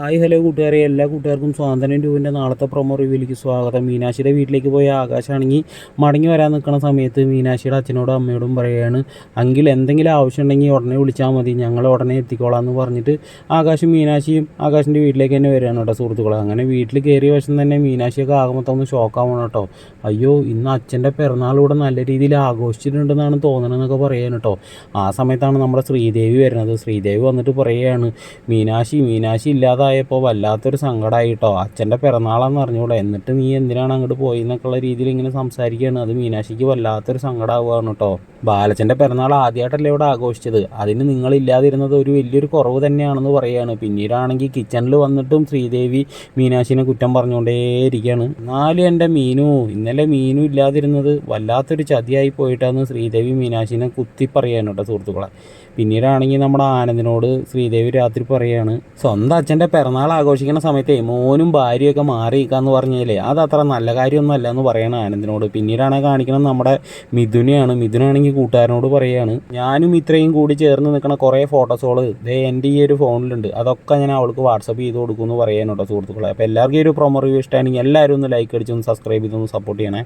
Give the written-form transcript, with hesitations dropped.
Hi hello കൂട്ടുകാരെ, എല്ലാ കൂട്ടുകാർക്കും സ്വാതന്ത്ര്യം ട്യൂബിൻ്റെ നാളത്തെ പ്രൊമോ റിവ്യൂവിലേക്ക് സ്വാഗതം. മീനാക്ഷിയുടെ വീട്ടിലേക്ക് പോയ ആകാശാണെങ്കിൽ മടങ്ങി വരാൻ നിൽക്കുന്ന സമയത്ത് മീനാക്ഷിയുടെ അച്ഛനോടും അമ്മയോടും പറയുകയാണ്, എങ്കിൽ എന്തെങ്കിലും ആവശ്യമുണ്ടെങ്കിൽ ഉടനെ വിളിച്ചാൽ മതി, ഞങ്ങൾ ഉടനെ എത്തിക്കോളാം എന്ന് പറഞ്ഞിട്ട് ആകാശും മീനാക്ഷിയും ആകാശിൻ്റെ വീട്ടിലേക്ക് തന്നെ വരികയാണ് കേട്ടോ സുഹൃത്തുക്കളെ. അങ്ങനെ വീട്ടിൽ കയറിയ വശം തന്നെ മീനാക്ഷിയൊക്കെ ആകുമ്പോൾ ഷോക്കാവണം കേട്ടോ. അയ്യോ, ഇന്ന് അച്ഛൻ്റെ പിറന്നാളിവിടെ നല്ല രീതിയിൽ ആഘോഷിച്ചിട്ടുണ്ടെന്നാണ് തോന്നണമെന്നൊക്കെ പറയുകയാണ് കേട്ടോ. ആ സമയത്താണ് നമ്മുടെ ശ്രീദേവി വരുന്നത്. ശ്രീദേവി വന്നിട്ട് പറയുകയാണ്, മീനാക്ഷി ഇല്ലാതായപ്പോൾ വല്ലാത്തൊരു സങ്കടമായിട്ടോ, അച്ഛൻ്റെ പിറന്നാളാന്ന് അറിഞ്ഞൂടെ, എന്നിട്ട് നീ എന്തിനാണ് അങ്ങോട്ട് പോയി എന്നൊക്കെയുള്ള രീതിയിൽ ഇങ്ങനെ സംസാരിക്കുകയാണ്. അത് മീനാക്ഷിക്ക് വല്ലാത്തൊരു സങ്കടമാവുകയാണ് കേട്ടോ. ബാലച്ചൻ്റെ പിറന്നാൾ ആദ്യമായിട്ടല്ലേ ഇവിടെ ആഘോഷിച്ചത്, അതിന് നിങ്ങളില്ലാതിരുന്നത് ഒരു വലിയൊരു കുറവ് തന്നെയാണെന്ന് പറയുകയാണ്. പിന്നീടാണെങ്കിൽ കിച്ചണിൽ വന്നിട്ടും ശ്രീദേവി മീനാക്ഷിനെ കുറ്റം പറഞ്ഞുകൊണ്ടേയിരിക്കുകയാണ്. എന്നാലും എൻ്റെ മീനു, ഇന്നലെ മീനു ഇല്ലാതിരുന്നത് വല്ലാത്തൊരു ചതിയായി പോയിട്ടാണ് ശ്രീദേവി മീനാക്ഷിനെ കുത്തി പറയുകയാണ് കേട്ടോ സുഹൃത്തുക്കളെ. പിന്നീടാണെങ്കിൽ നമ്മുടെ ആനന്ദിനോട് ശ്രീദേവി രാത്രി പറയുകയാണ്, സ്വന്തം അച്ഛൻ്റെ പിറന്നാൾ ആഘോഷിക്കുന്ന സമയത്തേ മോനും ഭാര്യയൊക്കെ മാറി നിൽക്കാന്ന് പറഞ്ഞാലേ അത് അത്ര നല്ല കാര്യമൊന്നും അല്ല എന്ന് പറയണം ആനന്ദിനോട്. പിന്നീടാണെങ്കിൽ കാണിക്കണം നമ്മുടെ മിഥുനാണെങ്കിൽ കൂട്ടുകാരനോട് പറയുകയാണ്, ഞാനും ഇത്രയും കൂടി ചേർന്ന് നിൽക്കുന്ന കുറേ ഫോട്ടോസുകൾ എൻ്റെ ഈ ഒരു ഫോണിലുണ്ട്, അതൊക്കെ ഞാൻ അവൾക്ക് വാട്സപ്പ് ചെയ്ത് കൊടുക്കുമെന്ന് പറയാനുണ്ടോ സുഹൃത്തുക്കളെ. അപ്പോൾ എല്ലാവർക്കും ഈ ഒരു പ്രൊമോ റിവ്യൂ ഇഷ്ടമാണെങ്കിൽ എല്ലാവരും ഒന്ന് ലൈക്ക് അടിച്ചൊന്ന് സബ്സ്ക്രൈബ് ചെയ്തൊന്ന് സപ്പോർട്ട് ചെയ്യണേ.